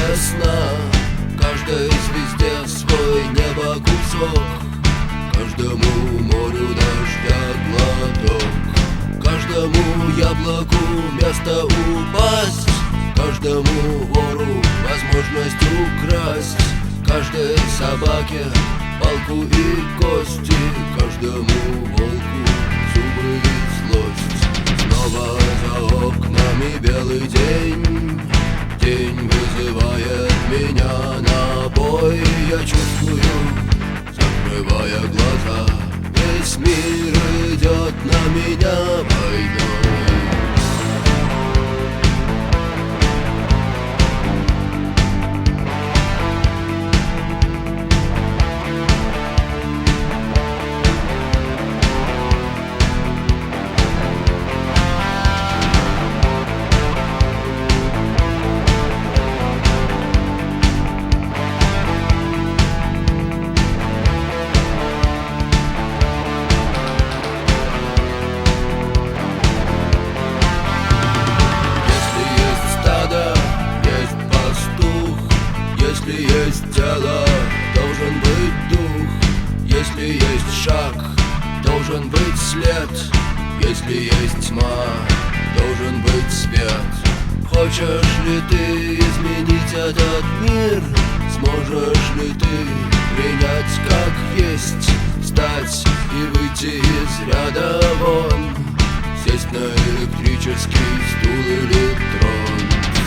весна. Каждой звезде свой небо кусок, каждому морю дождя глоток, каждому яблоку место упасть, каждому вору возможность украсть, каждой собаке палку и кости, каждому волку зубы и злость. Снова за окнами белый день, день вызывает меня на бой. Я чувствую, закрывая глаза, весь мир идет на меня войной. Если есть тело, должен быть дух. Если есть шаг, должен быть след. Если есть тьма, должен быть свет. Хочешь ли ты изменить этот мир? Сможешь ли ты принять как есть? Встать и выйти из ряда вон, сесть на электрический стул или трон.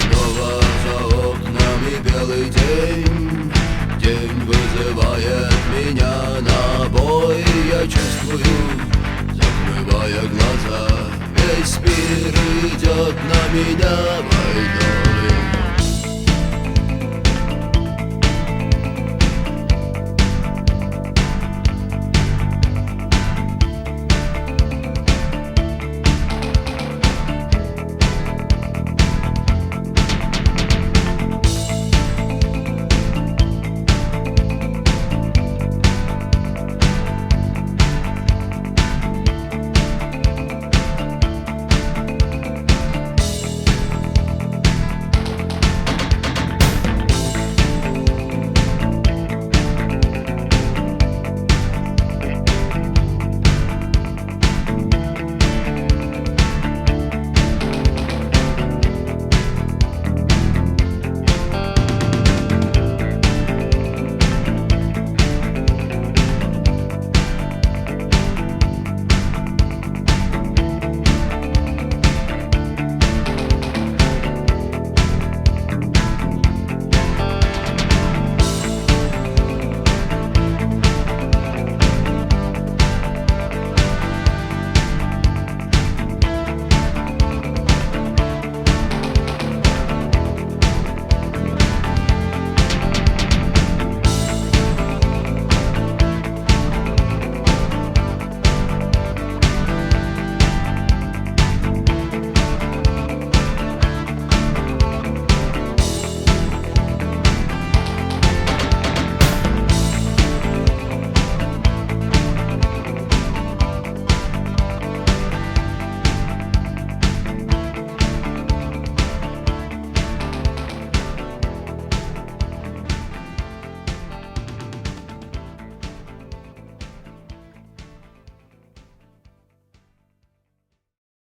Снова за окнами белый день, день вызывает меня на бой. Я чувствую, закрывая глаза, весь мир идет на меня войной.